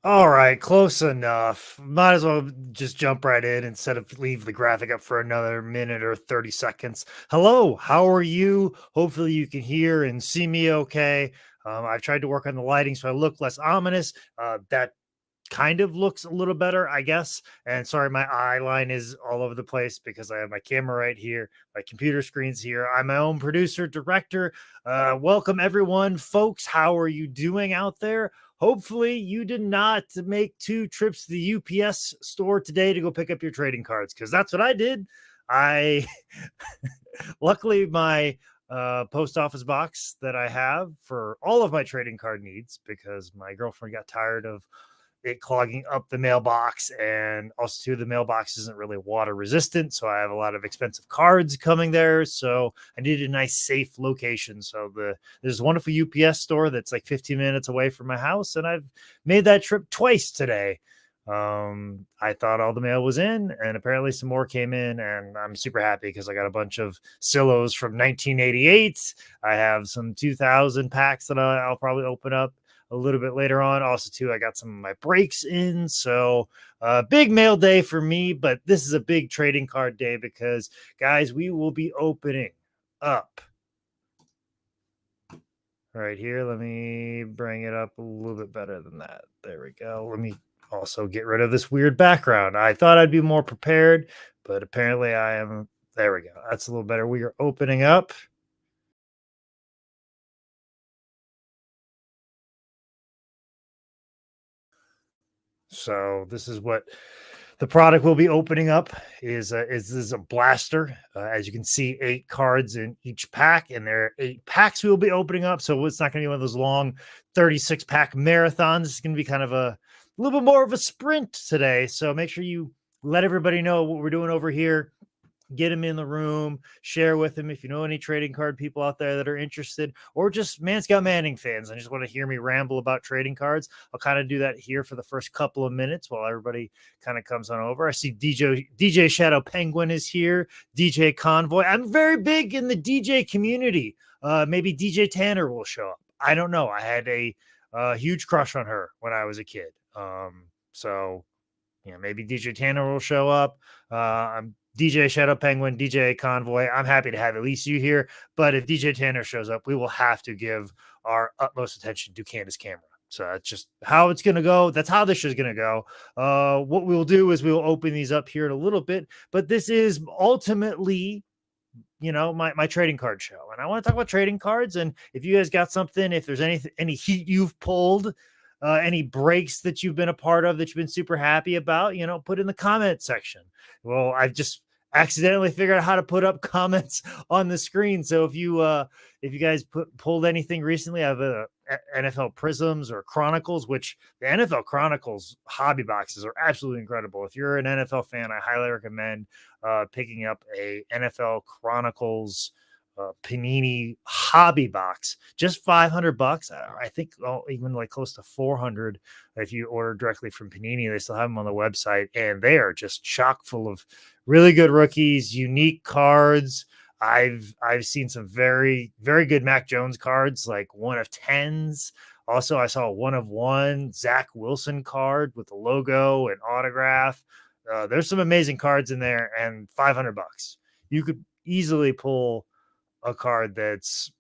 All right, close enough. Might as well just jump right in instead of leave the graphic up for another minute or 30 seconds. Hello, how are you? Hopefully, you can hear and see me okay. I've tried to work on the lighting so I look less ominous. That kind of looks a little better, I guess. And sorry, my eye line is all over the place because I have my camera right here, my computer screen's here. I'm my own producer, director. Welcome, everyone, folks. How are you doing out there? Hopefully, you did not make two trips to the UPS store today to go pick up your trading cards because that's what I did. I luckily my post office box that I have for all of my trading card needs because my girlfriend got tired of it clogging up the mailbox, and also too the mailbox isn't really water resistant, so I have a lot of expensive cards coming there, so I needed a nice safe location. So there's a wonderful UPS store that's like 15 minutes away from my house, and I've made that trip twice today. I thought all the mail was in, and apparently some more came in, and I'm super happy because I got a bunch of Silos from 1988. I have some 2000 packs that I'll probably open up a little bit later on. Also, too, I got some of my breaks in. So, big mail day for me, but this is a big trading card day because, guys, we will be opening up right here. Let me bring it up a little bit better than that. There we go. Let me also get rid of this weird background. I thought I'd be more prepared, but apparently I am. There we go. That's a little better. We are opening up. So this is what the product we'll be opening up is a blaster. As you can see, 8 cards in each pack, and there are 8 packs we will be opening up. So it's not going to be one of those long 36-pack marathons. It's going to be kind of a little bit more of a sprint today. So make sure you let everybody know what we're doing over here. Get him in the room, share with him if you know any trading card people out there that are interested, or just Man Scout Manning fans and just want to hear me ramble about trading cards. I'll kind of do that here for the first couple of minutes while everybody kind of comes on over. I see DJ Shadow Penguin is here, DJ Convoy. I'm very big in the DJ community. Maybe DJ Tanner will show up. I don't know. I had a huge crush on her when I was a kid. So maybe DJ Tanner will show up. I'm DJ Shadow Penguin, DJ Convoy. I'm happy to have at least you here. But if DJ Tanner shows up, we will have to give our utmost attention to Candace Cameron. So that's just how it's going to go. That's how this is going to go. What we'll do is we'll open these up here in a little bit. But this is ultimately my trading card show, and I want to talk about trading cards. And if you guys got something, if there's any heat you've pulled, any breaks that you've been a part of that you've been super happy about, put in the comment section. Well, I've just accidentally figured out how to put up comments on the screen. So if you guys pulled anything recently, I have a NFL Prisms or Chronicles, which the NFL Chronicles hobby boxes are absolutely incredible. If you're an NFL fan, I highly recommend picking up a NFL Chronicles Panini hobby box, just $500. I think even like close to 400 if you order directly from Panini. They still have them on the website, and they are just chock full of really good rookies, unique cards. I've seen some very, very good Mac Jones cards, like 1 of 10s. Also, I saw a 1 of 1 Zach Wilson card with the logo and autograph. There's some amazing cards in there, and $500. You could easily pull a card that's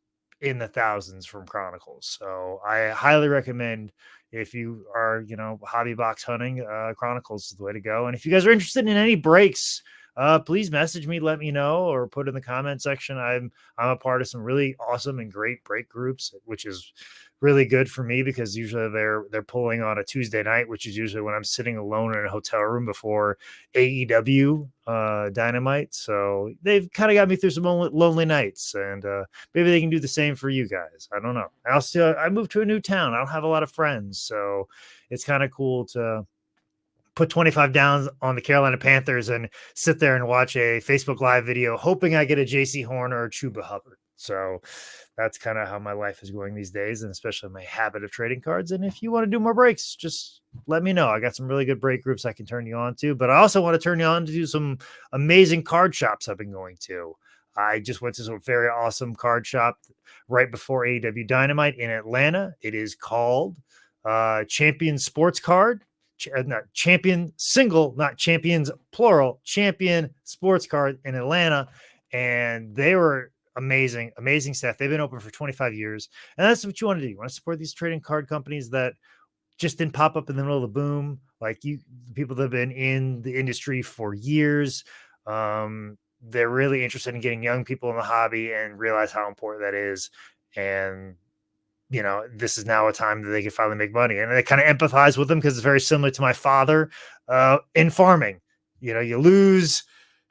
in the thousands from Chronicles. So I highly recommend, if you are, hobby box hunting, Chronicles is the way to go. And if you guys are interested in any breaks, please message me, let me know, or put in the comment section. I'm a part of some really awesome and great break groups, which is really good for me because usually they're pulling on a Tuesday night, which is usually when I'm sitting alone in a hotel room before AEW Dynamite. So they've kind of got me through some lonely nights, and maybe they can do the same for you guys. I don't know. I moved to a new town. I don't have a lot of friends, so it's kind of cool to put 25 down on the Carolina Panthers and sit there and watch a Facebook Live video, hoping I get a JC Horn or a Chuba Hubbard. So that's kind of how my life is going these days, and especially my habit of trading cards. And if you want to do more breaks, just let me know. I got some really good break groups I can turn you on to, but I also want to turn you on to do some amazing card shops I've been going to. I just went to some very awesome card shop right before AEW Dynamite in Atlanta. It is called Champion Sports Card, not Champion Single, not Champions Plural, Champion Sports Card in Atlanta. And they were amazing, amazing staff. They've been open for 25 years. And that's what you want to do. You want to support these trading card companies that just didn't pop up in the middle of the boom. Like people that have been in the industry for years. They're really interested in getting young people in the hobby and realize how important that is. And this is now a time that they can finally make money. And I kind of empathize with them because it's very similar to my father in farming. You lose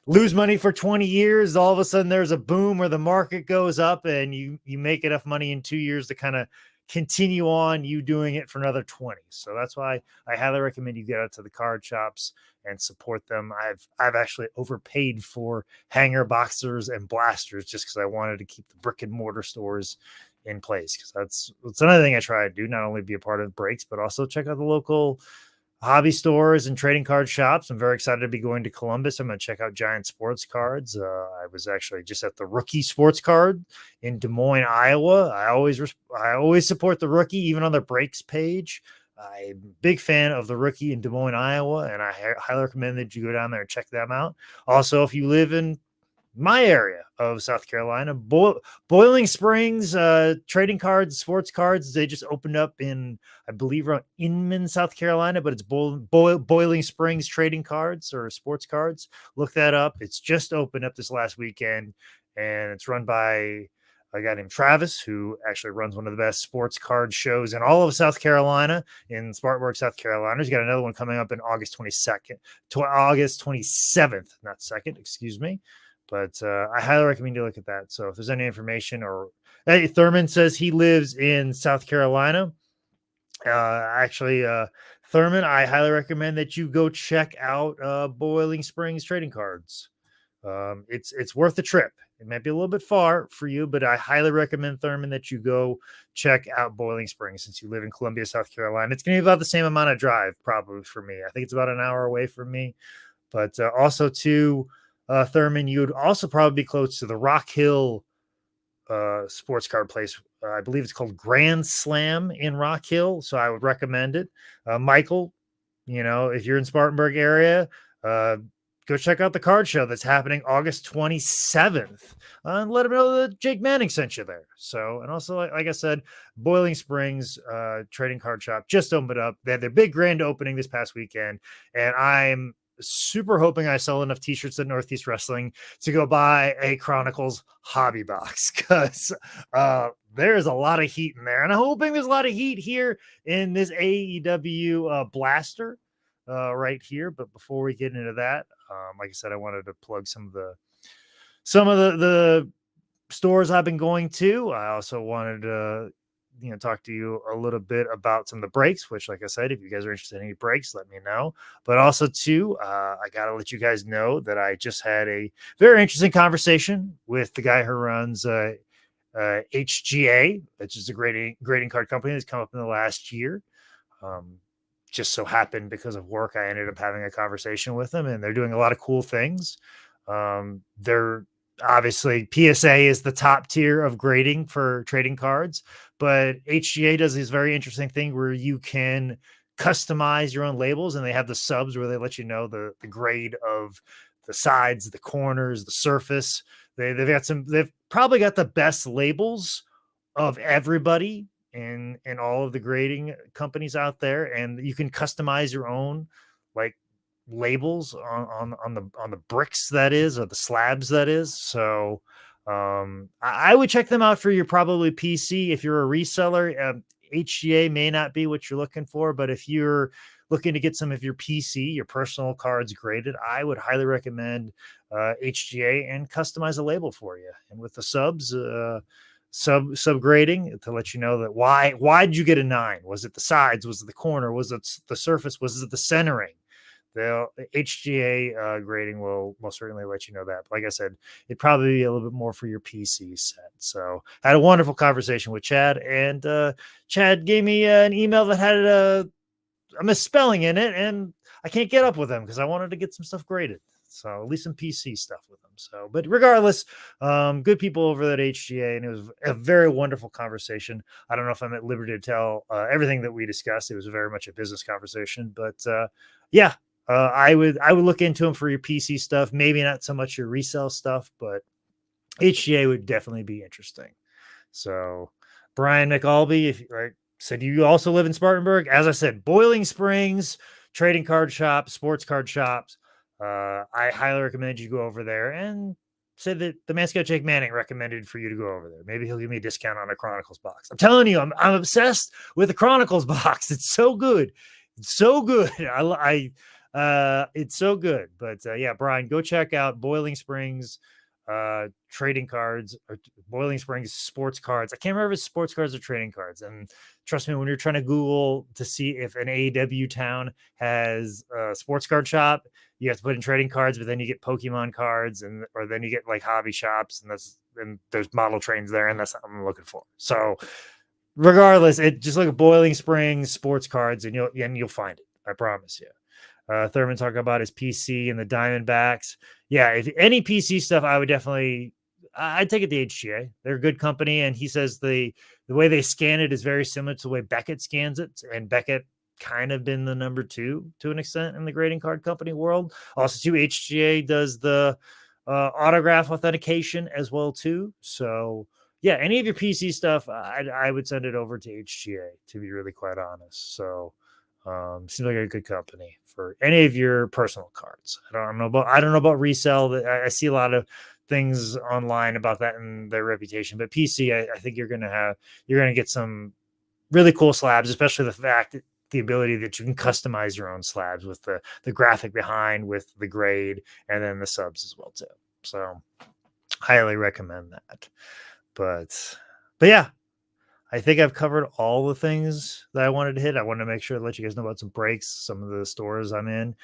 money for 20 years. All of a sudden there's a boom where the market goes up and you make enough money in 2 years to kind of continue on you doing it for another 20. So that's why I highly recommend you get out to the card shops and support them. I've actually overpaid for hanger boxers and blasters just because I wanted to keep the brick and mortar stores in place, because that's another thing I try to do, not only be a part of breaks but also check out the local hobby stores and trading card shops. I'm very excited to be going to Columbus. I'm going to check out Giant Sports Cards. I was actually just at the Rookie Sports Card in Des Moines, Iowa. I always support the Rookie, even on the breaks page. I'm a big fan of the Rookie in Des Moines, Iowa, and I highly recommend that you go down there and check them out. Also, if you live in my area of South Carolina, Boiling Springs trading cards, sports cards, they just opened up in, I believe, around Inman, South Carolina, but it's Boiling Springs trading cards or sports cards. Look that up. It's just opened up this last weekend, and it's run by a guy named Travis, who actually runs one of the best sports card shows in all of South Carolina, in Spartanburg, South Carolina. He's got another one coming up in August 27th, not 2nd, excuse me. But I highly recommend you look at that. So if there's any information, or Thurman says he lives in South Carolina. Thurman, I highly recommend that you go check out Boiling Springs trading cards. It's worth the trip. It might be a little bit far for you, but I highly recommend, Thurman, that you go check out Boiling Springs since you live in Columbia, South Carolina. It's going to be about the same amount of drive probably for me. I think it's about an hour away from me. But also too, Thurman, you would also probably be close to the Rock Hill sports card place. I believe it's called Grand Slam in Rock Hill. So I would recommend it. Michael, if you're in Spartanburg area, go check out the card show that's happening August 27th, and let them know that Jake Manning sent you there. So, and also, like I said, Boiling Springs trading card shop just opened up. They had their big grand opening this past weekend, and I'm super hoping I sell enough t-shirts at Northeast Wrestling to go buy a Chronicles hobby box, because there's a lot of heat in there, and I'm hoping there's a lot of heat here in this AEW blaster right here. But before we get into that, like I said, I wanted to plug some of the stores I've been going to. I also wanted to talk to you a little bit about some of the breaks, which, like I said, if you guys are interested in any breaks, let me know. But also too, I gotta let you guys know that I just had a very interesting conversation with the guy who runs HGA, which is a grading card company that's come up in the last year. Just so happened, because of work, I ended up having a conversation with them, and they're doing a lot of cool things. They're obviously, PSA is the top tier of grading for trading cards, but HGA does this very interesting thing where you can customize your own labels, and they have the subs where they let you know the grade of the sides, the corners, the surface. They've probably got the best labels of everybody in all of the grading companies out there, and you can customize your own like labels on the bricks, that is, or the slabs, that is. So I would check them out for your probably PC. If you're a reseller, HGA may not be what you're looking for, but if you're looking to get some of your PC, your personal cards graded, I would highly recommend HGA and customize a label for you. And with the subs, sub grading, to let you know that why did you get a 9? Was it the sides? Was it the corner? Was it the surface? Was it the centering? The HGA grading will most certainly let you know that. But like I said, it'd probably be a little bit more for your PC set. So I had a wonderful conversation with Chad, and Chad gave me an email that had a misspelling in it, and I can't get up with them because I wanted to get some stuff graded. So at least some PC stuff with them. So, but regardless, good people over at HGA, and it was a very wonderful conversation. I don't know if I'm at liberty to tell everything that we discussed. It was very much a business conversation, but yeah, I would look into them for your PC stuff. Maybe not so much your resale stuff, but HGA would definitely be interesting. So, Brian McAlby, if like said, you also live in Spartanburg. As I said, Boiling Springs trading card shop, sports card shops. I highly recommend you go over there and say that the Man Scout Jake Manning recommended for you to go over there. Maybe he'll give me a discount on a Chronicles box. I'm telling you, I'm obsessed with the Chronicles box. It's so good. It's so good. It's so good. But yeah, Brian, go check out Boiling Springs trading cards or Boiling Springs sports cards. I can't remember if it's sports cards or trading cards. And trust me, when you're trying to Google to see if an AEW town has a sports card shop, you have to put in trading cards, but then you get Pokemon cards, or then you get like hobby shops, and there's model trains there, and that's what I'm looking for. So regardless, it just look at Boiling Springs sports cards, and you'll find it. I promise you. Thurman talking about his PC and the Diamondbacks. Yeah, if any PC stuff, I'd take it to HGA. They're a good company, and he says the way they scan it is very similar to the way Beckett scans it, and Beckett kind of been the number 2 to an extent in the grading card company world. Also, too, HGA does the autograph authentication as well too. So yeah, any of your PC stuff, I would send it over to HGA, to be really quite honest. So seems like a good company for any of your personal cards. I don't know about resale. I see a lot of things online about that and their reputation, but PC, I think you're gonna get some really cool slabs, especially the fact that the ability that you can customize your own slabs with the graphic behind, with the grade, and then the subs as well too. So highly recommend that. But yeah, I think I've covered all the things that I wanted to hit. I wanted to make sure to let you guys know about some breaks, some of the stores I'm in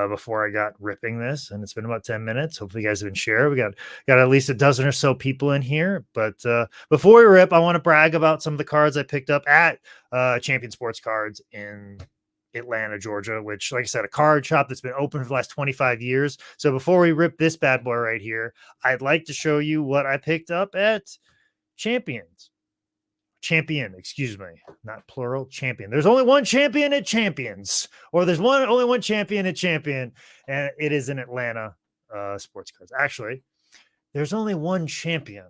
before I got ripping this. And it's been about 10 minutes. Hopefully you guys have been sharing. We got at least a dozen or so people in here. But before we rip, I want to brag about some of the cards I picked up at Champion Sports Cards in Atlanta, Georgia, which, like I said, a card shop that's been open for the last 25 years. So before we rip this bad boy right here, I'd like to show you what I picked up at Champion, excuse me, not plural, champion. There's only one champion at Champions, or there's only one champion at Champion, and it is in Atlanta sports cards. Actually, there's only one champion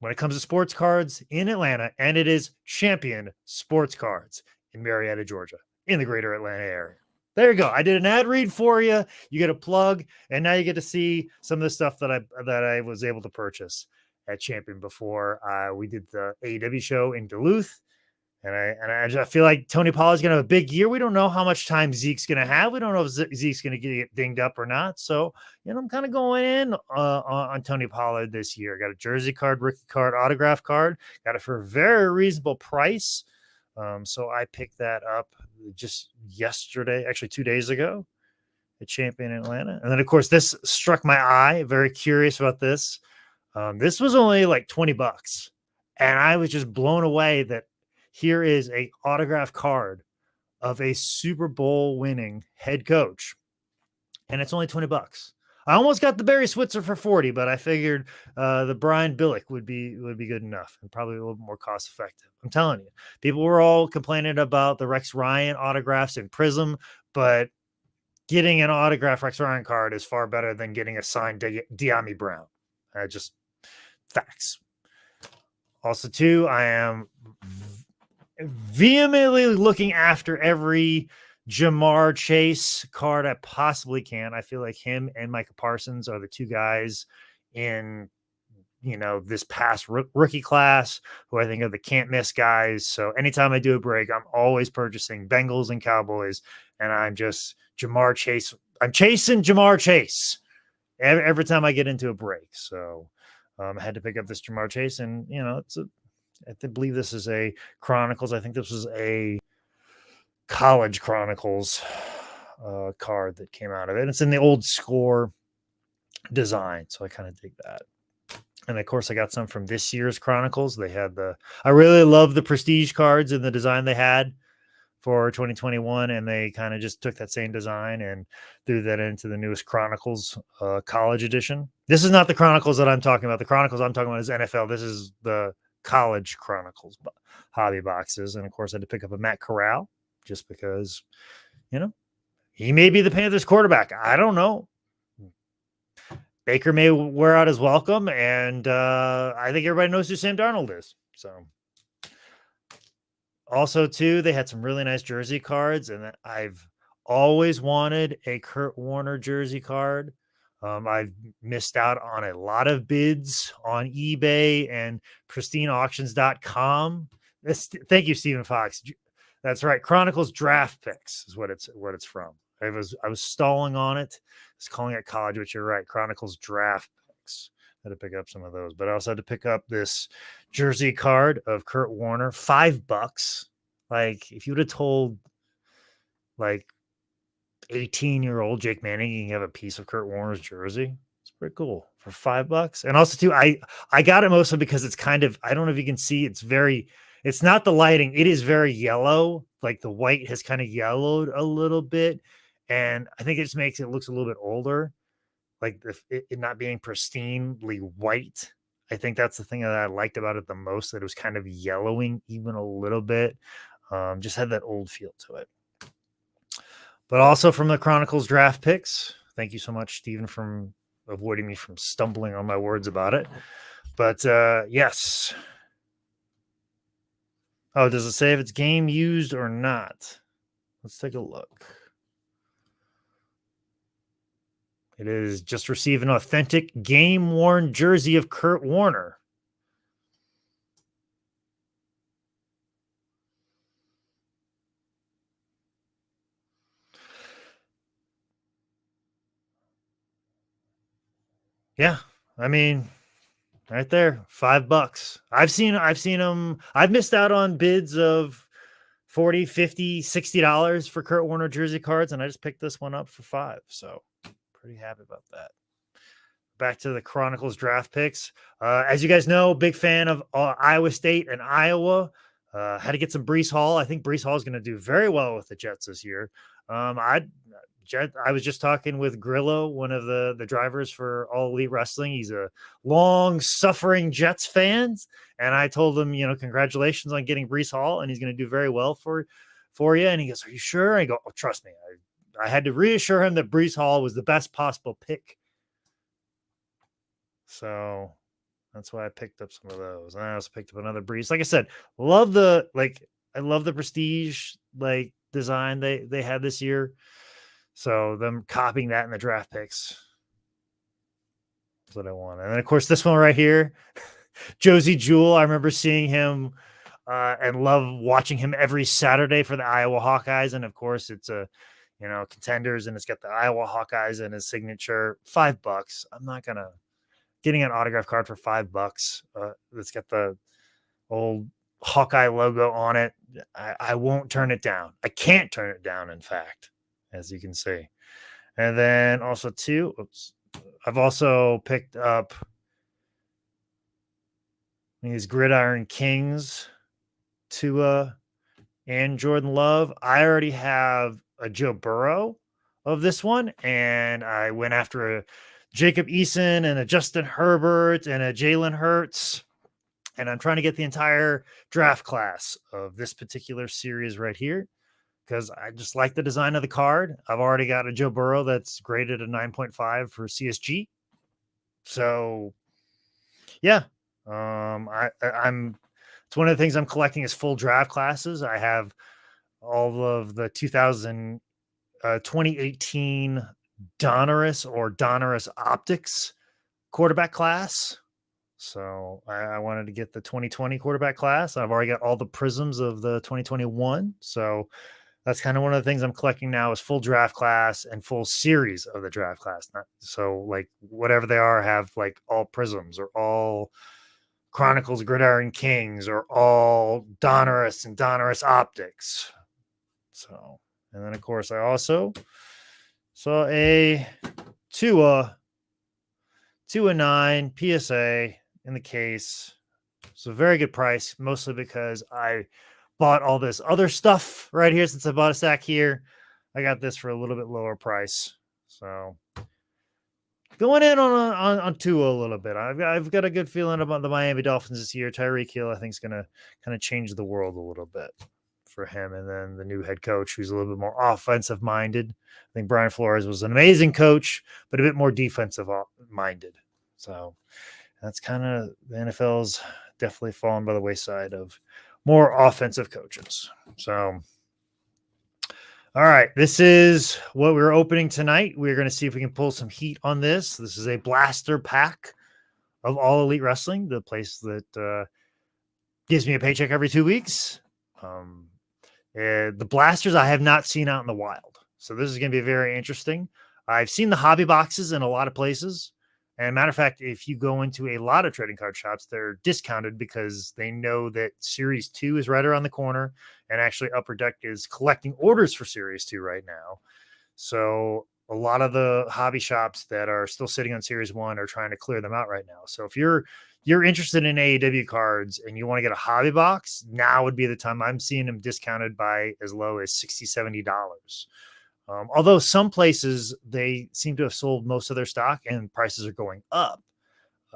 when it comes to sports cards in Atlanta, and it is Champion Sports Cards in Marietta, Georgia, in the greater Atlanta area. There you go. I did an ad read for you. You get a plug, and now you get to see some of the stuff that I was able to purchase at Champion before we did the AEW show in Duluth. And I feel like Tony Pollard's going to have a big year. We don't know how much time Zeke's going to have. We don't know if Zeke's going to get dinged up or not. So, I'm kind of going in on Tony Pollard this year. Got a jersey card, rookie card, autograph card. Got it for a very reasonable price. So I picked that up just yesterday, actually 2 days ago at Champion in Atlanta. And then, of course, this struck my eye. Very curious about this. This was only like $20, and I was just blown away that here is a autograph card of a Super Bowl winning head coach, and it's only $20. I almost got the Barry Switzer for 40, but I figured the Brian Billick would be good enough and probably a little more cost effective. I'm telling you, people were all complaining about the Rex Ryan autographs in Prism, but getting an autograph Rex Ryan card is far better than getting a signed De'Ami Brown. Just facts. Also, too, I am vehemently looking after every Jamar Chase card I possibly can. I feel like him and Micah Parsons are the two guys in this past rookie class who I think are the can't miss guys. So anytime I do a break, I'm always purchasing Bengals and Cowboys, and I'm just Jamar Chase. I'm chasing Jamar Chase every time I get into a break. So I had to pick up this Jamar Chase, and I believe this is a Chronicles. I think this was a College Chronicles card that came out of it. It's in the old score design, so I kind of dig that. And of course, I got some from this year's Chronicles. I really love the prestige cards and the design they had for 2021, and they kind of just took that same design and threw that into the newest Chronicles College Edition. This is not the Chronicles that I'm talking about. The Chronicles I'm talking about is NFL. This is the College Chronicles hobby boxes. And of course, I had to pick up a Matt Corral just because, he may be the Panthers quarterback. I don't know. Baker may wear out his welcome, and I think everybody knows who Sam Darnold is. So, also, too, they had some really nice jersey cards, and I've always wanted a Kurt Warner jersey card. I've missed out on a lot of bids on eBay and pristineauctions.com. Thank you, Stephen Fox. That's right. Chronicles Draft Picks is what it's from. I was stalling on it. I was calling it college, but you're right. Chronicles Draft Picks. I had to pick up some of those, but I also had to pick up this jersey card of Kurt Warner, $5. Like, if you would have told like 18-year-old Jake Manning you can have a piece of Kurt Warner's jersey, it's pretty cool for $5. And also too, I got it mostly because it's kind of, I don't know if you can see, it's not the lighting, it is very yellow. Like the white has kind of yellowed a little bit, and I think it just makes it looks a little bit older. Like it not being pristinely white. I think that's the thing that I liked about it the most, that it was kind of yellowing even a little bit. Just had that old feel to it. But also from the Chronicles Draft Picks, thank you so much, Stephen, from avoiding me from stumbling on my words about it. But yes. Oh, does it say if it's game used or not? Let's take a look. It is just received an authentic game-worn jersey of Kurt Warner. Yeah, I mean, right there, $5. I've seen them. I've missed out on bids of $40, $50, $60 for Kurt Warner jersey cards, and I just picked this one up for $5. So pretty happy about that. Back to the Chronicles Draft Picks. As you guys know, big fan of Iowa State and Iowa. Had to get some Breece Hall. I think Breece Hall is going to do very well with the Jets this year. I was just talking with Grillo, one of the drivers for All Elite Wrestling. He's a long-suffering Jets fan, and I told him, congratulations on getting Breece Hall, and he's going to do very well for you. And he goes, "Are you sure?" I go, "Oh, trust me." I had to reassure him that Breece Hall was the best possible pick. So that's why I picked up some of those. And I also picked up another Breeze. Like I said, I love the prestige design they had this year. So them copying that in the draft picks is what I want. And then of course this one right here, Josie Jewell. I remember seeing him and love watching him every Saturday for the Iowa Hawkeyes. And of course it's contenders, and it's got the Iowa Hawkeyes in his signature. $5. I'm not gonna getting an autograph card for $5. That's got the old Hawkeye logo on it. I won't turn it down. I can't turn it down, in fact, as you can see. And then also too, I've also picked up these Gridiron Kings and Jordan Love. I already have a Joe Burrow of this one, and I went after a Jacob Eason and a Justin Herbert and a Jalen Hurts. And I'm trying to get the entire draft class of this particular series right here because I just like the design of the card. I've already got a Joe Burrow that's graded a 9.5 for CSG. So yeah, it's one of the things I'm collecting is full draft classes. I have all of the 2018 Donruss Optics quarterback class. So I wanted to get the 2020 quarterback class. I've already got all the prisms of the 2021. So that's kind of one of the things I'm collecting now is full draft class and full series of the draft class. So like whatever they are, have like all prisms or all Chronicles Gridiron Kings or all Donruss and Donruss Optics. So, and then of course I also saw a Tua 2/9 PSA in the case. It's a very good price, mostly because I bought all this other stuff right here since I bought a stack here. I got this for a little bit lower price. So going in on Tua a little bit. I've got a good feeling about the Miami Dolphins this year. Tyreek Hill, I think, is going to kind of change the world a little bit for him. And then the new head coach, who's a little bit more offensive minded. I think Brian Flores was an amazing coach, but a bit more defensive minded. So that's kind of the NFL's definitely fallen by the wayside of more offensive coaches. So, all right, this is what we're opening tonight. We're going to see if we can pull some heat on this. This is a blaster pack of All Elite Wrestling, the place that gives me a paycheck every 2 weeks. The blasters I have not seen out in the wild. So this is going to be very interesting. I've seen the hobby boxes in a lot of places. And matter of fact, if you go into a lot of trading card shops, they're discounted because they know that Series 2 is right around the corner. And actually Upper Deck is collecting orders for Series 2 right now. So a lot of the hobby shops that are still sitting on Series 1 are trying to clear them out right now. So if you're interested in AEW cards and you want to get a hobby box, now would be the time. I'm seeing them discounted by as low as $60, $70. Although some places, they seem to have sold most of their stock and prices are going up.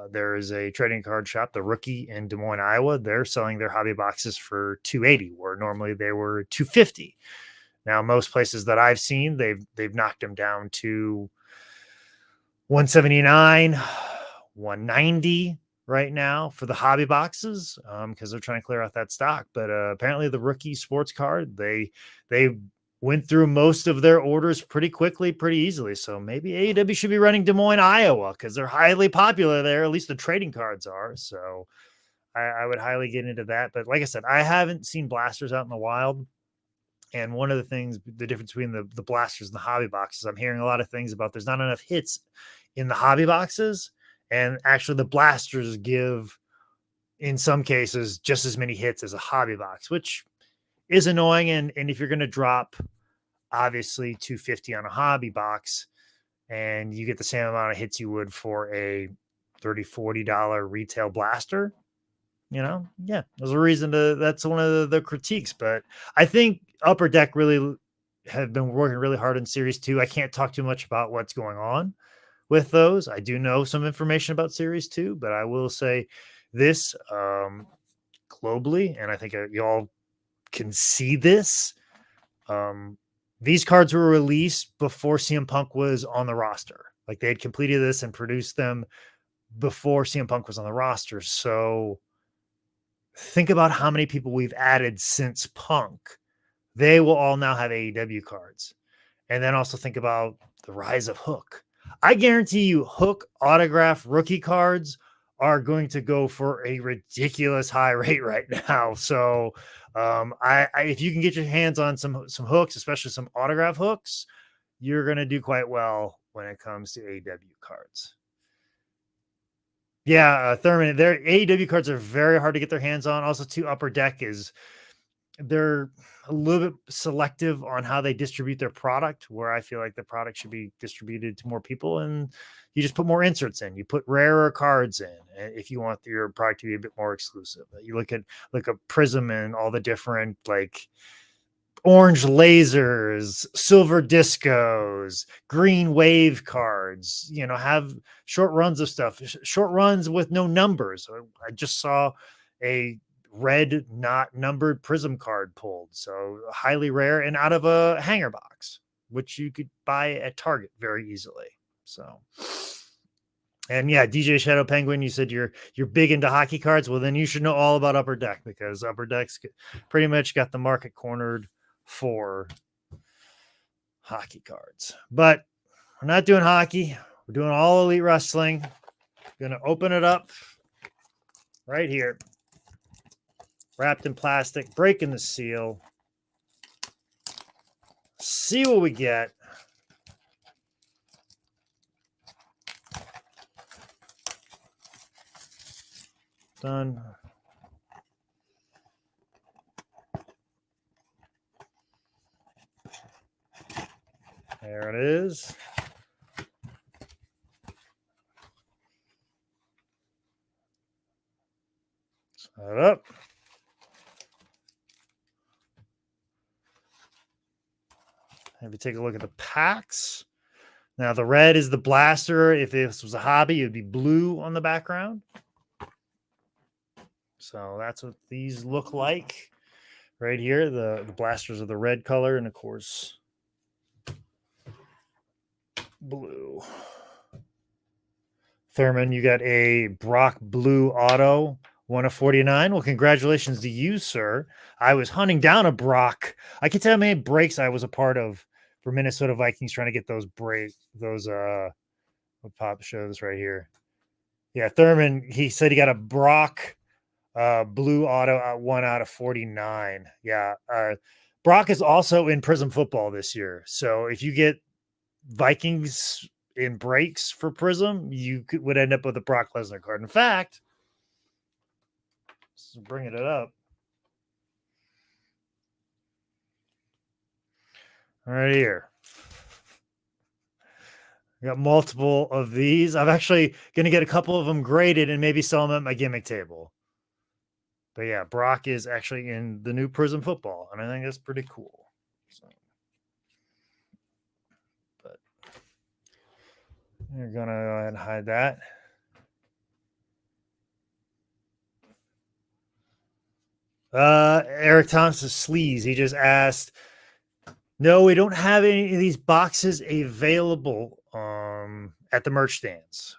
There is a trading card shop, the Rookie in Des Moines, Iowa. They're selling their hobby boxes for $280, where normally they were $250. Now, most places that I've seen, they've knocked them down to $179, $190 right now for the hobby boxes, because they're trying to clear out that stock. But apparently, the Rookie sports card, they went through most of their orders pretty quickly, pretty easily. So maybe AEW should be running Des Moines, Iowa, because they're highly popular there. At least the trading cards are. So I would highly get into that. But like I said, I haven't seen blasters out in the wild. And one of the things, the difference between the blasters and the hobby boxes, I'm hearing a lot of things about there's not enough hits in the hobby boxes. And actually the blasters give, in some cases, just as many hits as a hobby box, which is annoying. And if you're going to drop obviously $250 on a hobby box and you get the same amount of hits you would for a $30, $40 retail blaster, there's a reason that's one of the critiques. But I think Upper Deck really have been working really hard in Series 2. I can't talk too much about what's going on with those. I do know some information about Series 2, but I will say this, globally, and I think y'all can see this. These cards were released before CM Punk was on the roster. Like, they had completed this and produced them before CM Punk was on the roster. So think about how many people we've added since Punk. They will all now have AEW cards. And then also think about the rise of Hook. I guarantee you Hook autograph rookie cards are going to go for a ridiculous high rate right now. So if you can get your hands on some hooks, especially some autograph hooks, you're going to do quite well when it comes to AEW cards. Yeah, Thurman, their AEW cards are very hard to get their hands on. Also, too, Upper Deck they're a little bit selective on how they distribute their product, where I feel like the product should be distributed to more people, and you just put more inserts in. You put rarer cards in if you want your product to be a bit more exclusive. You look at a Prism and all the different like orange lasers, silver discos, green wave cards, have short runs of stuff, short runs with no numbers. I just saw a red not numbered Prism card pulled. So highly rare and out of a hanger box, which you could buy at Target very easily. So, and yeah, DJ Shadow Penguin, you said you're big into hockey cards. Well, then you should know all about Upper Deck, because Upper Deck's pretty much got the market cornered for hockey cards. But we're not doing hockey. We're doing All Elite Wrestling. Going to open it up right here. Wrapped in plastic, breaking the seal. See what we get. Done. There it is. Set it up. Maybe take a look at the packs. Now, the red is the blaster. If this was a hobby, it would be blue on the background. So that's what these look like right here. The blasters are the red color, and of course, blue. Thurman, you got a Brock Blue Auto, 1/49. Well, congratulations to you, sir. I was hunting down a Brock. I can tell how many breaks I was a part of for Minnesota Vikings trying to get those what pop show this right here. Yeah, Thurman, he said he got a Brock Blue Auto at 1/49. Yeah. Brock is also in Prism Football this year. So if you get Vikings in breaks for Prism, you would end up with a Brock Lesnar card. In fact, bringing it up. Right here. I got multiple of these. I'm actually going to get a couple of them graded and maybe sell them at my gimmick table. But yeah, Brock is actually in the new Prism Football, and I think that's pretty cool. So, but you're going to go ahead and hide that. Eric Thompson Sleaze, he just asked, no, we don't have any of these boxes available at the merch stands.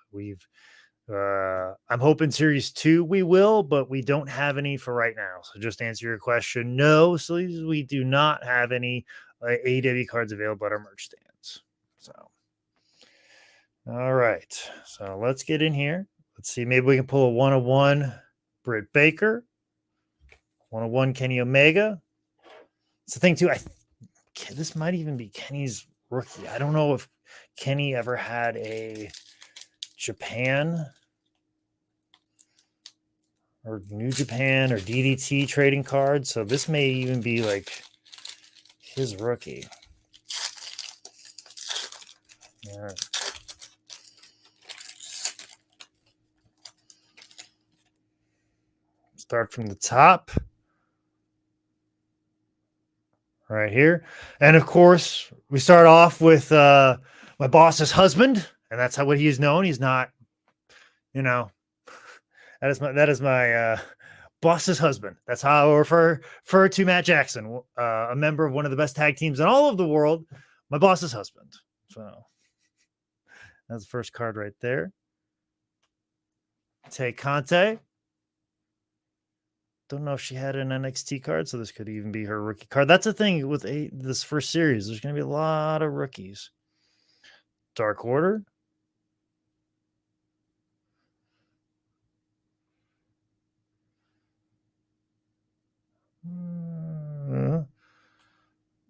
I'm hoping Series 2 we will, but we don't have any for right now. So just to answer your question, no, Sleaze, we do not have any AEW cards available at our merch stands. So, all right. So let's get in here. Let's see. Maybe we can pull a 101 Britt Baker. 101 Kenny Omega. It's the thing, too. This might even be Kenny's rookie. I don't know if Kenny ever had a Japan or New Japan or DDT trading card. So this may even be like his rookie. All right. Start from the top. Right here. And of course, we start off with my boss's husband, and that's what he is known. He's not, that is my boss's husband. That's how I refer to Matt Jackson, a member of one of the best tag teams in all of the world, my boss's husband. So that's the first card right there. Tay Conte. Don't know if she had an NXT card, so this could even be her rookie card. That's the thing with this first series. There's going to be a lot of rookies. Dark Order.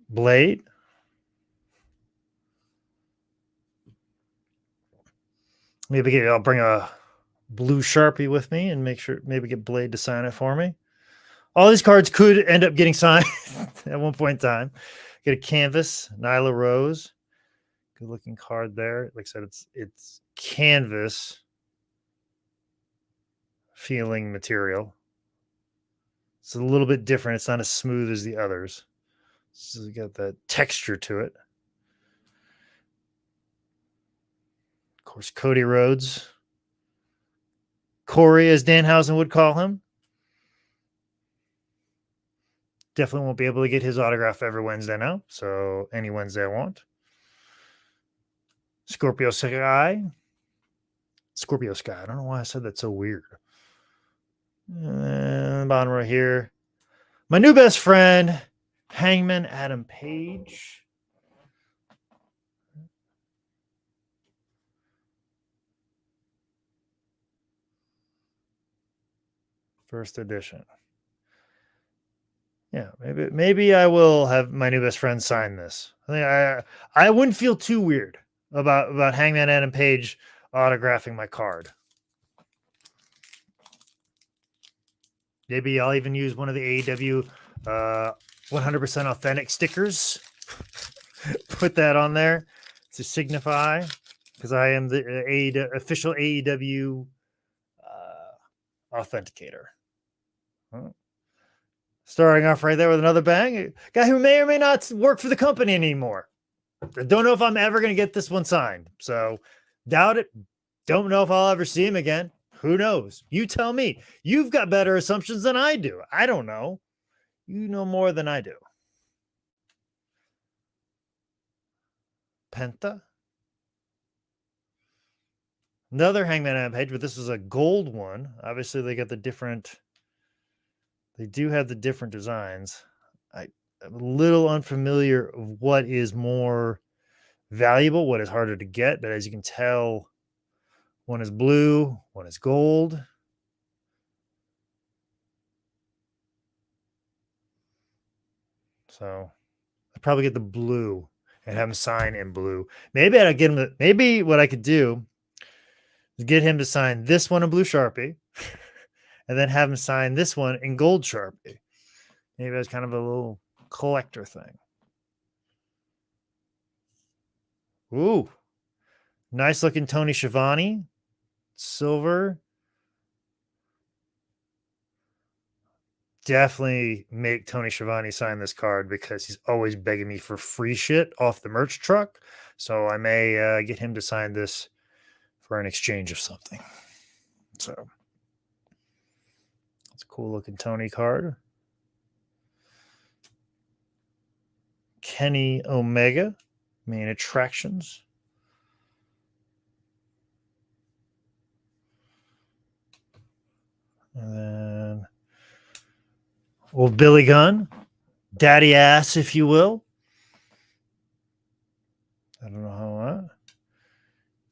Blade. Maybe I'll bring a blue Sharpie with me and maybe get Blade to sign it for me. All these cards could end up getting signed at one point in time. Get a canvas, Nyla Rose. Good looking card there. Like I said, it's canvas feeling material. It's a little bit different. It's not as smooth as the others. So you got that texture to it. Of course, Cody Rhodes. Corey, as Danhausen would call him. Definitely won't be able to get his autograph every Wednesday now. So any Wednesday I want. Scorpio Sky. Scorpio Sky. I don't know why I said that so weird. And bottom right here. My new best friend, Hangman Adam Page. First edition. Yeah, maybe I will have my new best friend sign this. I think I wouldn't feel too weird about Hangman Adam Page autographing my card. Maybe I'll even use one of the AEW 100% authentic stickers. Put that on there to signify, because I am the official AEW authenticator. Starting off right there with another bang. A guy who may or may not work for the company anymore. I don't know if I'm ever going to get this one signed. So doubt it. Don't know if I'll ever see him again. Who knows? You tell me. You've got better assumptions than I do. I don't know. You know more than I do. Penta. Another Hangman Adam Page, but this is a gold one. Obviously, they got the different. They do have the different designs. I'm a little unfamiliar of what is more valuable, what is harder to get, but as you can tell, one is blue, one is gold. So I'd probably get the blue and have him sign in blue. Maybe I'd get him. Maybe what I could do is get him to sign this one in blue Sharpie, and then have him sign this one in gold Sharpie. Maybe that's kind of a little collector thing. Ooh, nice looking Tony Schiavone, silver. Definitely make Tony Schiavone sign this card because he's always begging me for free shit off the merch truck. So I may get him to sign this for an exchange of something. So it's a cool looking Tony card. Kenny Omega, main attractions. And then Billy Gunn, daddy ass, if you will. I don't know how.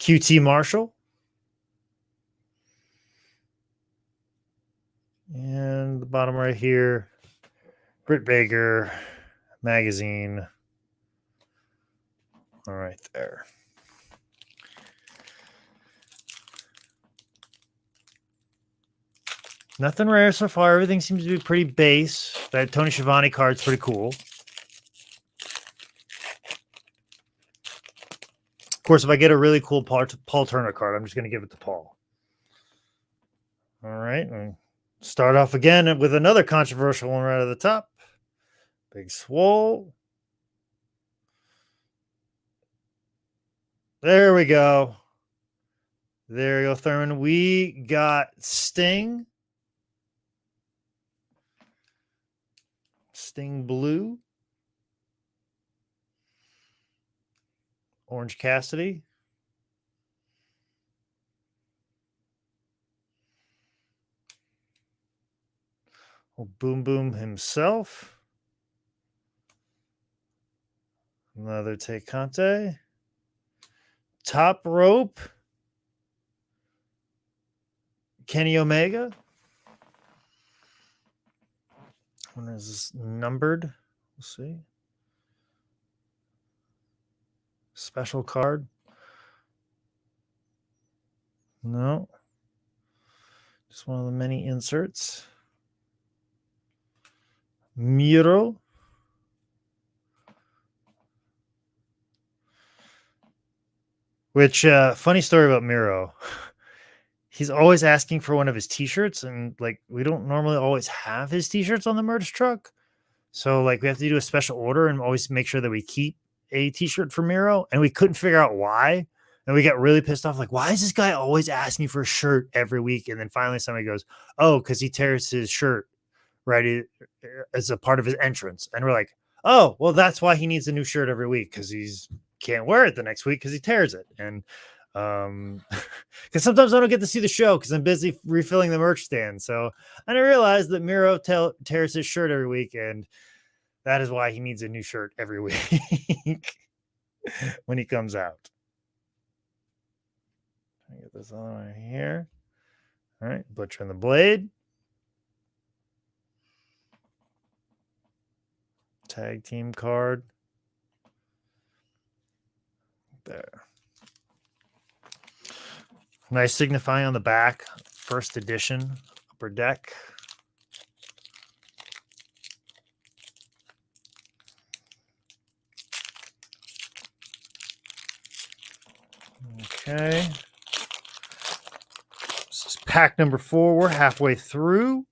QT Marshall. And the bottom right here, Britt Baker magazine. All right there. Nothing rare so far. Everything seems to be pretty base. That Tony Schiavone card's pretty cool. Of course, if I get a really cool Paul Turner card, I'm just going to give it to Paul. All right. And start off again with another controversial one right at the top. Big Swole. There we go. There you go, Thurman. We got Sting. Sting Blue. Orange Cassidy. Boom Boom himself. Another Tay Conte. Top Rope. Kenny Omega. When is this numbered? We'll see. Special card. No. Just one of the many inserts. Miro. Which, funny story about Miro. He's always asking for one of his t-shirts, and like we don't normally always have his t-shirts on the merch truck. So like we have to do a special order and always make sure that we keep a t-shirt for Miro, and we couldn't figure out why. And we got really pissed off. Like, why is this guy always asking for a shirt every week? And then finally somebody goes, oh, because he tears his shirt right as a part of his entrance. And we're like, oh, well, that's why he needs a new shirt every week, because he's can't wear it the next week because he tears it. And because sometimes I don't get to see the show because I'm busy refilling the merch stand. So I didn't realize that Miro tears his shirt every week, and that is why he needs a new shirt every week when he comes out. I get this other one here. All right, Butcher and the Blade. Tag team card. There. Nice signifying on the back. First edition, upper deck. Okay. This is pack number 4. We're halfway through.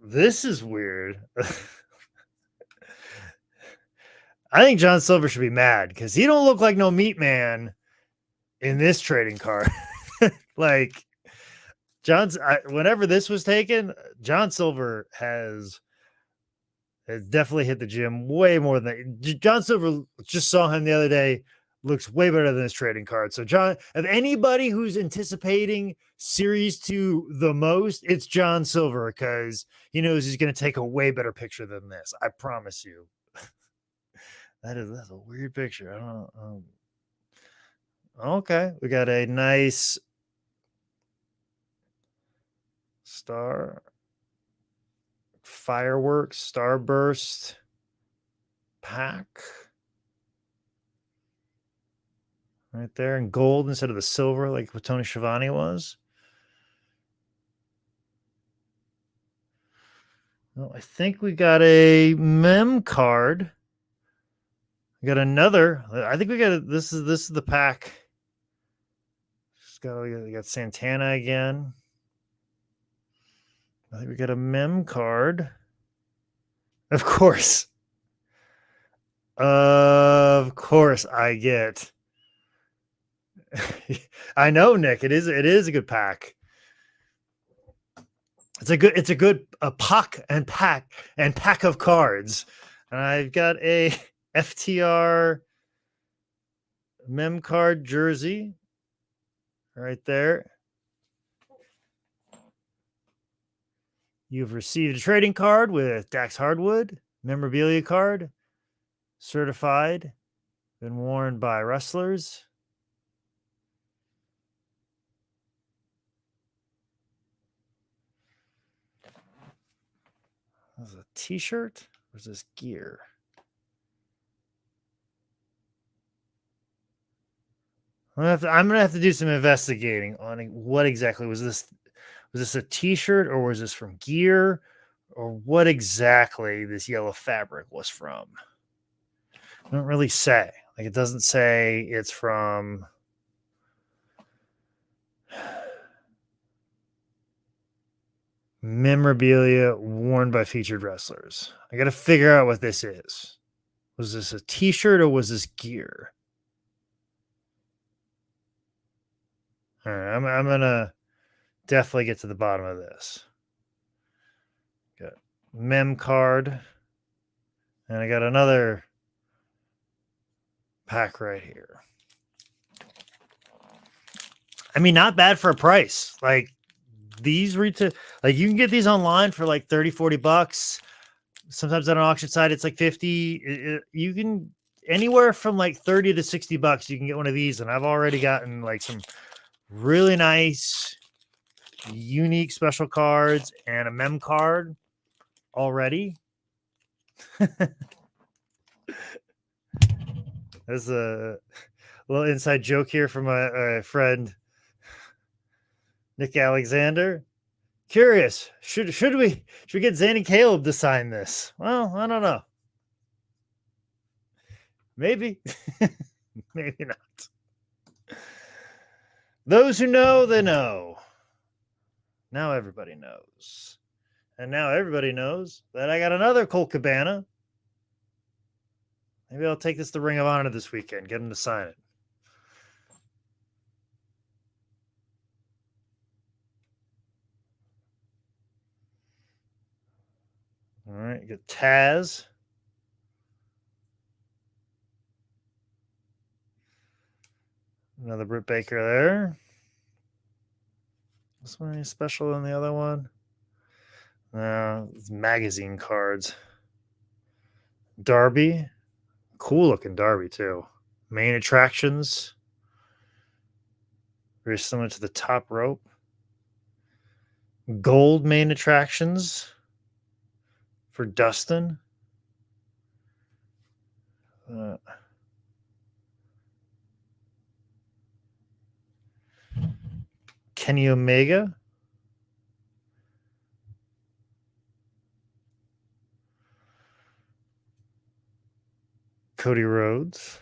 This is weird. I think John Silver should be mad because he don't look like no meat man in this trading card. Like whenever this was taken, John Silver has definitely hit the gym way more than that. John Silver, just saw him the other day, looks way better than this trading card. So John, if anybody who's anticipating Series 2 the most, it's John Silver because he knows he's going to take a way better picture than this. I promise you. That's a weird picture. I don't know. Okay, we got a nice star fireworks starburst pack right there in gold instead of the silver like what Tony Schiavone was. Well, I think we got a mem card. We got another. I think we got this is the pack. We got Santana again. I think we got a mem card. Of course I get. I know, Nick. It is a good pack. It's a good pack of cards. And I've got a FTR mem card jersey right there. You've received a trading card with Dax Hardwood, memorabilia card, certified, been worn by wrestlers. This is a t-shirt or is this gear? I'm gonna have to do some investigating on what exactly was this. Was this a t-shirt or was this from gear? Or what exactly this yellow fabric was from? I don't really say. Like it doesn't say it's from memorabilia worn by featured wrestlers. I got to figure out what this is. Was this a t-shirt or was this gear? All right, I'm gonna definitely get to the bottom of this. Got mem card, and I got another pack right here. I mean, not bad for a price. Like these retail, like you can get these online for like 30, 40 bucks. Sometimes on an auction site, it's like 50. You can anywhere from like 30 to 60 bucks. You can get one of these. And I've already gotten like some really nice, unique special cards and a mem card already. There's a little inside joke here from a friend, Nick Alexander. Curious, should we get Zane and Caleb to sign this? Well, I don't know. Maybe, maybe not. Those who know, they know. Now everybody knows. And now everybody knows that I got another Colt Cabana. Maybe I'll take this to Ring of Honor this weekend, get him to sign it. All right, you got Taz. Another Britt Baker there. This one is special than the other one. It's magazine cards. Darby. Cool looking Darby, too. Main attractions. Very similar to the top rope. Gold main attractions for Dustin. Kenny Omega. Cody Rhodes.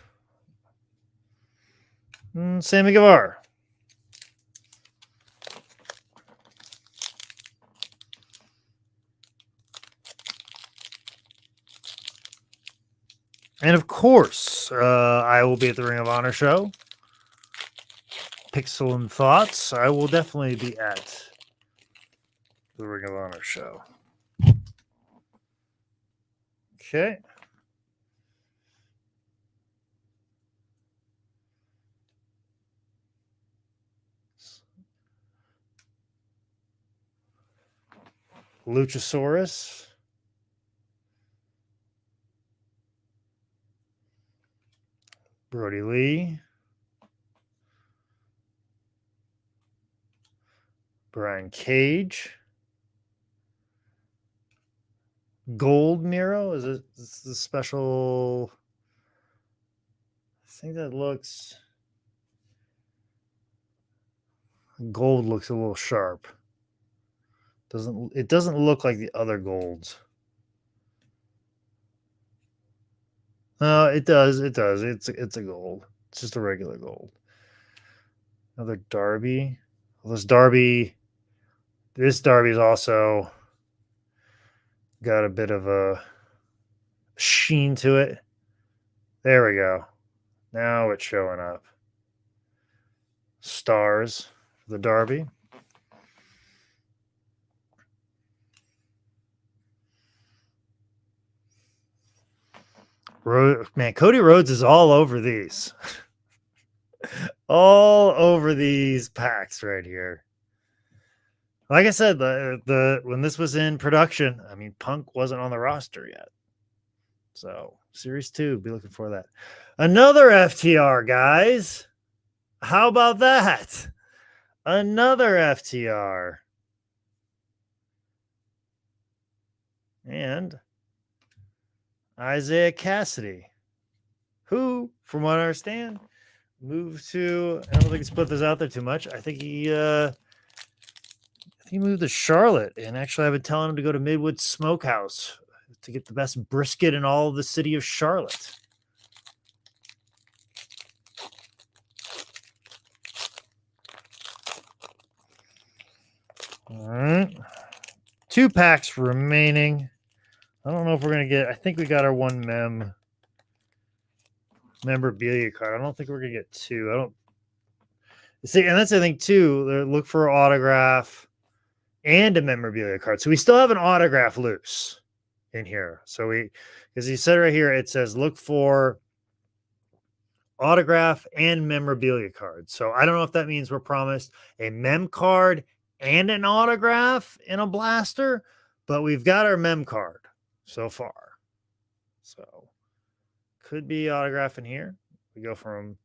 Sammy Guevara. And of course, I will be at the Ring of Honor show. Pixel and Thoughts. I will definitely be at the Ring of Honor show. Okay. Luchasaurus. Brody Lee. Brian Cage. Gold Miro. Is it the special? I think that looks. Gold looks a little sharp. It doesn't look like the other golds. No, it does. It does. It's a gold. It's just a regular gold. Another Darby. Well, this Darby is also got a bit of a sheen to it. There we go. Now it's showing up. Stars for the Darby. Man, Cody Rhodes is all over these. All over these packs right here. Like I said, the when this was in production, I mean, Punk wasn't on the roster yet. So, Series 2, be looking for that. Another FTR, guys. How about that? Another FTR. And Isaiah Cassidy, who, from what I understand, moved to, I don't think he put this out there too much. I think he moved to Charlotte, and actually I've been telling him to go to Midwood Smokehouse to get the best brisket in all of the city of Charlotte. All right. 2 packs remaining. I don't know if we're going to get, I think we got our 1 memorabilia card. I don't think we're going to get 2. I don't see, and that's the thing too. Look for an autograph and a memorabilia card. So we still have an autograph loose in here. So as you said right here, it says look for autograph and memorabilia card. So I don't know if that means we're promised a mem card and an autograph in a blaster, but we've got our mem card so far. So could be autograph in here. We go from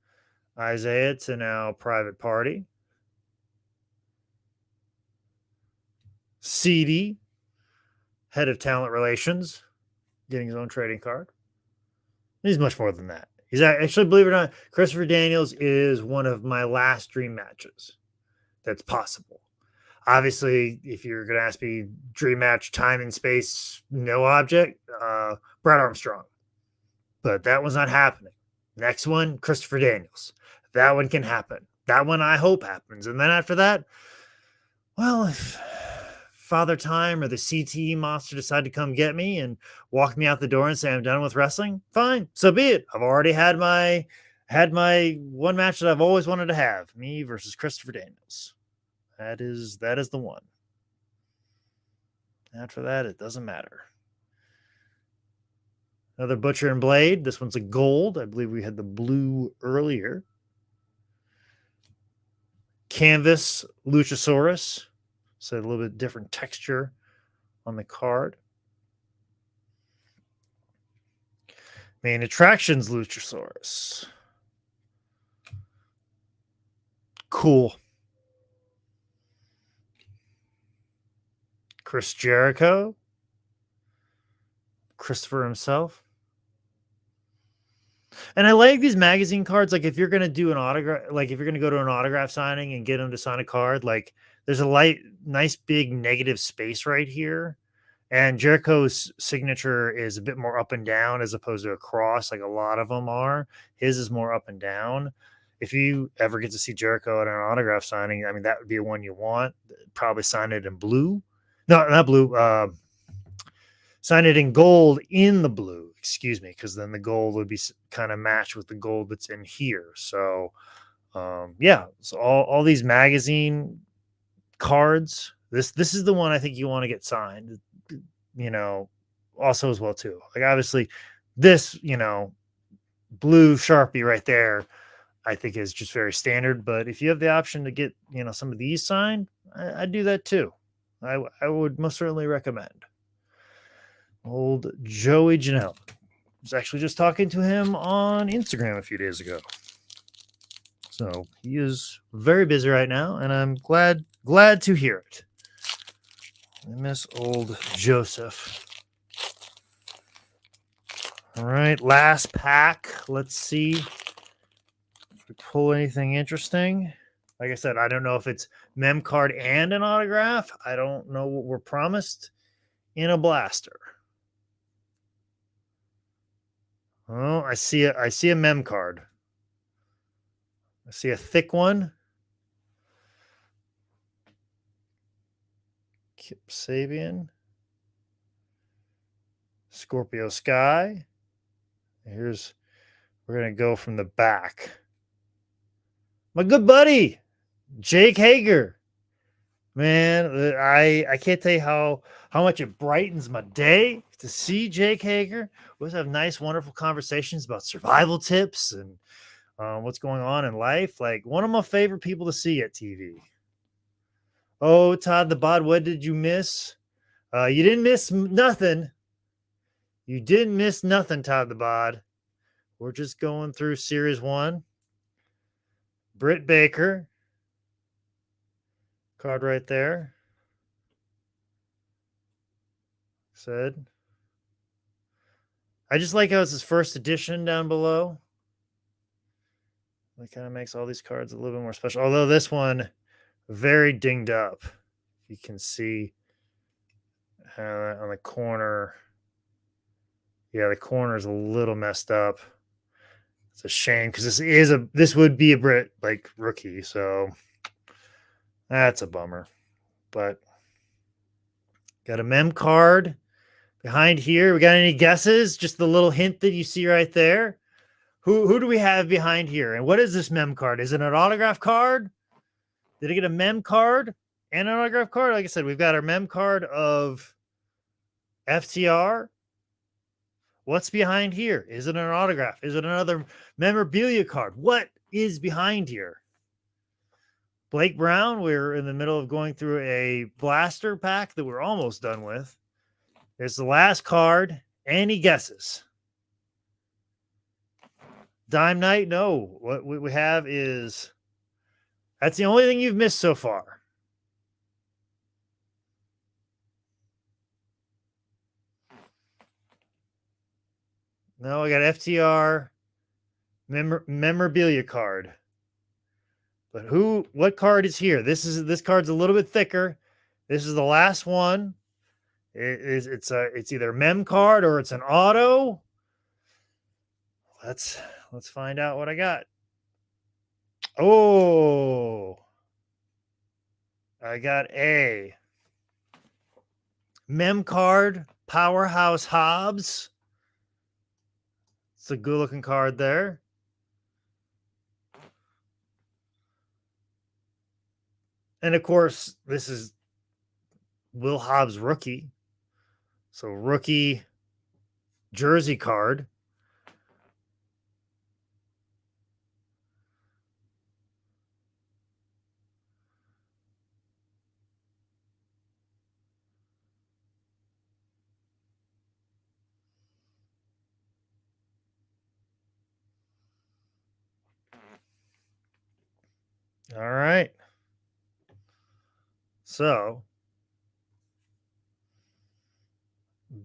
Isaiah to now Private Party. CD, head of talent relations, getting his own trading card. He's much more than that. He's actually, believe it or not, Christopher Daniels is one of my last dream matches that's possible. Obviously, if you're going to ask me dream match, time and space, no object, Brad Armstrong. But that one's not happening. Next one, Christopher Daniels. That one can happen. That one I hope happens. And then after that, well, if Father Time or the CTE monster decide to come get me and walk me out the door and say I'm done with wrestling, fine, so be it. I've already had my one match that I've always wanted to have, me versus Christopher Daniels. That is the one. After that, it doesn't matter. Another Butcher and Blade. This one's a gold. I believe we had the blue earlier. Canvas Luchasaurus. So a little bit different texture on the card. Main Attractions Luchasaurus. Cool. Chris Jericho. Christopher himself. And I like these magazine cards. Like if you're going to do an autograph, like if you're going to go to an autograph signing and get him to sign a card, like there's a nice big negative space right here. And Jericho's signature is a bit more up and down as opposed to a cross, like a lot of them are. His is more up and down. If you ever get to see Jericho at an autograph signing, I mean, that would be one you want. Probably sign it in blue. No, not blue. sign it in gold in the blue, excuse me, because then the gold would be kind of matched with the gold that's in here. So, yeah, so all these magazine cards. This is the one I think you want to get signed. You know, also as well too. Like obviously, this blue Sharpie right there, I think is just very standard. But if you have the option to get some of these signed, I'd do that too. I would most certainly recommend. Old Joey Janelle. I was actually just talking to him on Instagram a few days ago. So he is very busy right now, and I'm glad to hear it. I miss old Joseph. All right, last pack. Let's see if we pull anything interesting. Like I said, I don't know if it's mem card and an autograph. I don't know what we're promised in a blaster. Oh, I see a mem card. I see a thick one. Kip Sabian. Scorpio Sky. We're going to go from the back. My good buddy, Jake Hager. Man, I can't tell you how much it brightens my day to see Jake Hager. We always have nice, wonderful conversations about survival tips and what's going on in life. Like one of my favorite people to see at TV. Oh, Todd the Bod, what did you miss? You didn't miss nothing. You didn't miss nothing, Todd the Bod. We're just going through Series 1. Britt Baker. Card right there. Said. I just like how it's his first edition down below. That kind of makes all these cards a little bit more special. Although this one, very dinged up. You can see on the corner. Yeah, the corner is a little messed up. It's a shame because this would be a Brit like rookie, so that's a bummer. But got a mem card behind here. We got any guesses? Just the little hint that you see right there. Who do we have behind here? And what is this mem card? Is it an autograph card? Did I get a mem card and an autograph card? Like I said, we've got our mem card of FTR. What's behind here? Is it an autograph? Is it another memorabilia card? What is behind here? Blake Brown, we're in the middle of going through a blaster pack that we're almost done with. There's the last card. Any guesses? Dime Night? No. What we have is... That's the only thing you've missed so far. No, I got FTR memorabilia card. But what card is here? This card's a little bit thicker. This is the last one. It's either mem card or it's an auto. Let's find out what I got. Oh, I got a mem card, Powerhouse Hobbs. It's a good looking card there. And of course, this is Will Hobbs rookie. So rookie jersey card. All right. So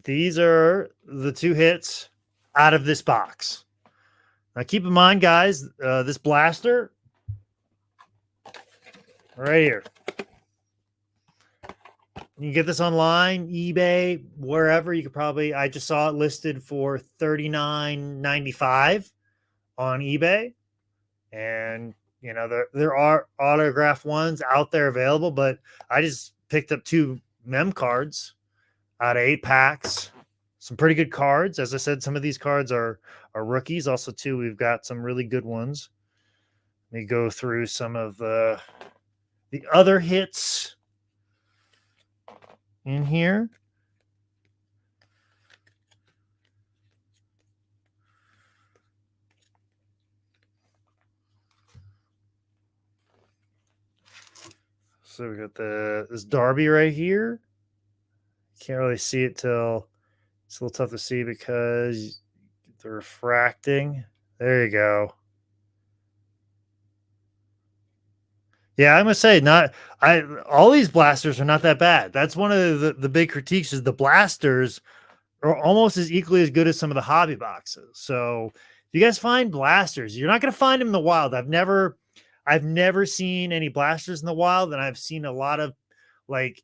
these are the two hits out of this box. Now keep in mind, guys, this blaster right here. You can get this online, eBay, wherever. You could probably, I just saw it listed for $39.95 on eBay. And there are autograph ones out there available, but I just picked up 2 mem cards out of 8 packs. some pretty good cards. As I said, some of these cards are rookies. Also, too, we've got some really good ones. Let me go through some of the other hits in here. So we got this Darby right here. Can't really see it till it's a little tough to see because the refracting. There you go. Yeah, I'm gonna say all these blasters are not that bad. That's one of the big critiques is the blasters are almost as equally as good as some of the hobby boxes. So if you guys find blasters, you're not gonna find them in the wild. I've never seen any blasters in the wild, and I've seen a lot of like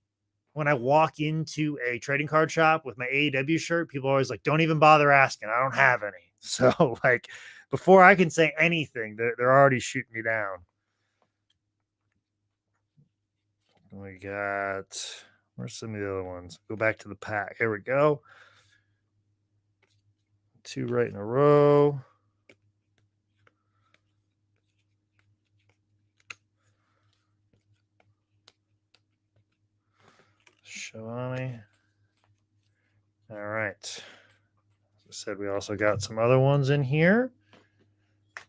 when I walk into a trading card shop with my AEW shirt, people are always like, don't even bother asking. I don't have any. So like before I can say anything, they're already shooting me down. We got, where's some of the other ones? Go back to the pack. Here we go. 2 right in a row. Shivani. All right. As I said, we also got some other ones in here. I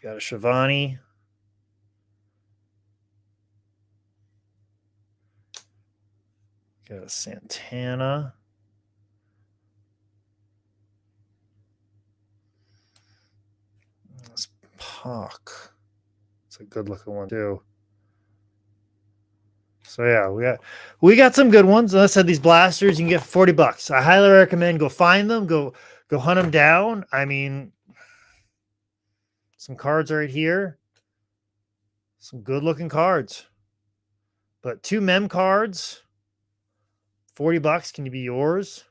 got a Shivani. Got a Santana. This Puck. It's a good looking one too. So yeah, we got some good ones. As I said, these blasters you can get for $40. I highly recommend go find them, go hunt them down. I mean, some cards right here, some good looking cards. But 2 mem cards, $40 can be yours.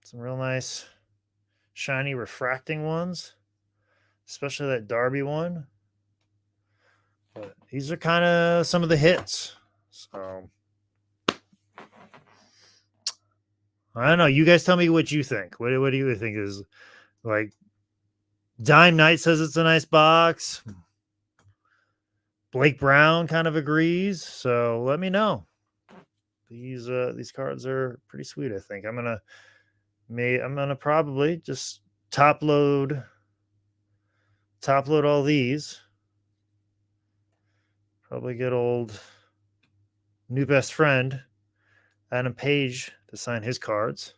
Some real nice, shiny, refracting ones, especially that Darby one. But these are kind of some of the hits. So I don't know. You guys tell me what you think. What do you think is like? Dime Knight says it's a nice box. Blake Brown kind of agrees. So let me know. These cards are pretty sweet. I think I'm gonna probably just top load all these. Probably get old new best friend Adam Page to sign his cards.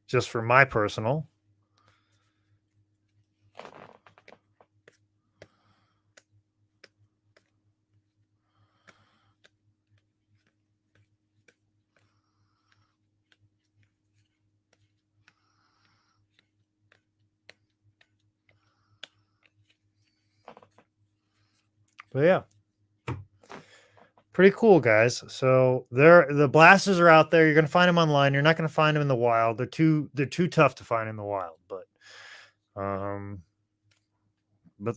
Just for my personal. But yeah, pretty cool, guys. So the blasters are out there. You're gonna find them online. You're not gonna find them in the wild. They're too tough to find in the wild. But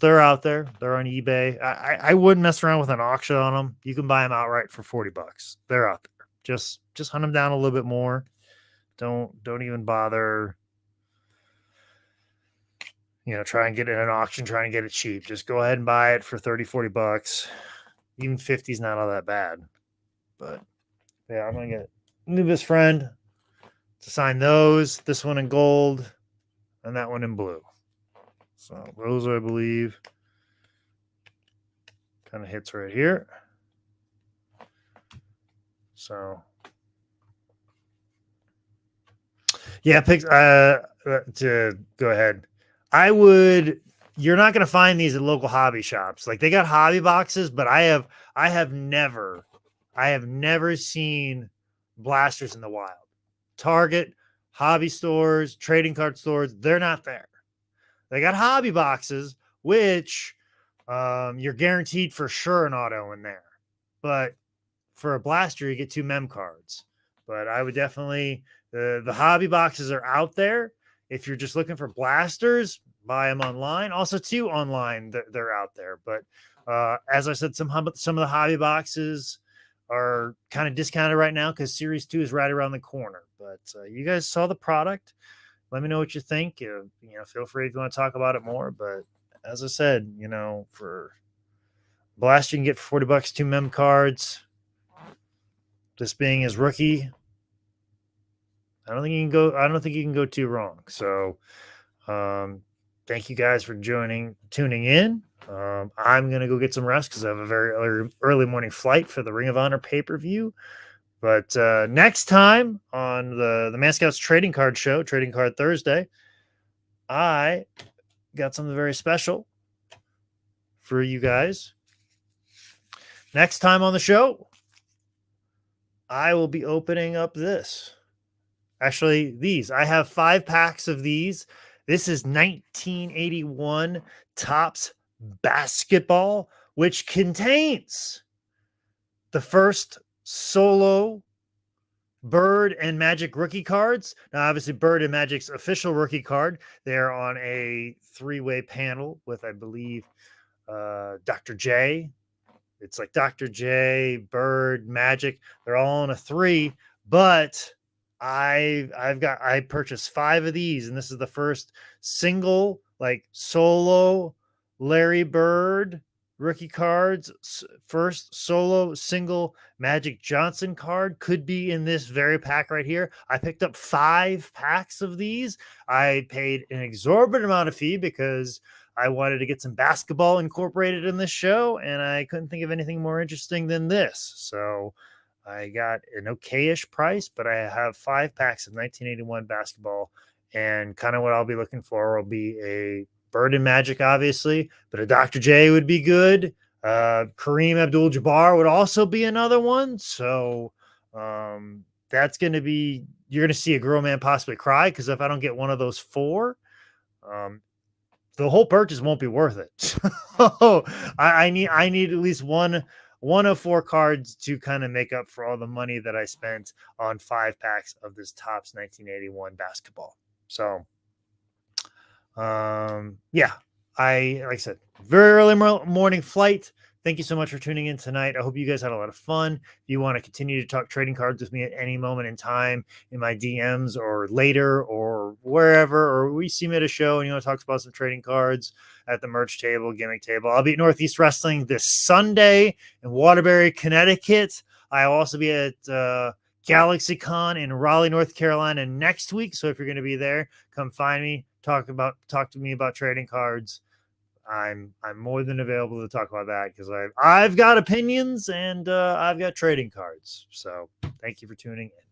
they're out there. They're on eBay. I wouldn't mess around with an auction on them. You can buy them outright for $40. They're out there. Just hunt them down a little bit more. Don't even bother. Try and get it in an auction, try and get it cheap. Just go ahead and buy it for $30-$40. Even 50 is not all that bad. But yeah, I'm going to get new best friend to sign those. This one in gold and that one in blue. So those are, I believe, kind of hits right here. So yeah, to go ahead. You're not going to find these at local hobby shops. Like they got hobby boxes, but I have never seen blasters in the wild. Target, hobby stores, trading card stores, they're not there. They got hobby boxes, which you're guaranteed for sure an auto in there. But for a blaster, you get 2 mem cards. But I would definitely, the hobby boxes are out there. If you're just looking for blasters, buy them online. Also, too, online, they're out there. But As I said, some of the hobby boxes are kind of discounted right now because Series 2 is right around the corner. But you guys saw the product. Let me know what you think. Feel free if you want to talk about it more. But as I said, for Blast, you can get for $40 2 mem cards. This being his rookie, I don't think you can go too wrong. So, thank you guys for tuning in. I'm gonna go get some rest because I have a very early morning flight for the Ring of Honor pay-per-view. But next time on the Man Scouts Trading Card Show, Trading Card Thursday, I got something very special for you guys. Next time on the show, I will be opening up this. Actually, these. I have 5 packs of these. This is 1981 Topps Basketball, which contains the first solo Bird and Magic rookie cards. Now, obviously, Bird and Magic's official rookie card. They're on a 3-way panel with, I believe, Dr. J. It's like Dr. J, Bird, Magic. They're all on a 3, but I purchased 5 of these, and this is the first single, like solo Larry Bird rookie cards. First solo single Magic Johnson card could be in this very pack right here. I picked up 5 packs of these. I paid an exorbitant amount of fee because I wanted to get some basketball incorporated in this show, and I couldn't think of anything more interesting than this. So I got an okay-ish price, but I have 5 packs of 1981 basketball, and kind of what I'll be looking for will be a Bird and Magic, obviously, but a Dr. J would be good. Kareem Abdul-Jabbar would also be another one. So that's going to be, you're going to see a grown man possibly cry, because if I don't get one of those 4, the whole purchase won't be worth it. I need at least one of 4 cards to kind of make up for all the money that I spent on 5 packs of this Topps 1981 basketball. So, like I said, very early morning flight. Thank you so much for tuning in tonight. I hope you guys had a lot of fun. If you want to continue to talk trading cards with me at any moment in time in my DMs or later or wherever, or we see me at a show and you want to talk about some trading cards at the merch table, gimmick table, I'll be at Northeast Wrestling this Sunday in Waterbury, Connecticut. I'll also be at GalaxyCon in Raleigh, North Carolina next week. So if you're going to be there, come find me, talk to me about trading cards. I'm more than available to talk about that because I've got opinions and I've got trading cards. So thank you for tuning in.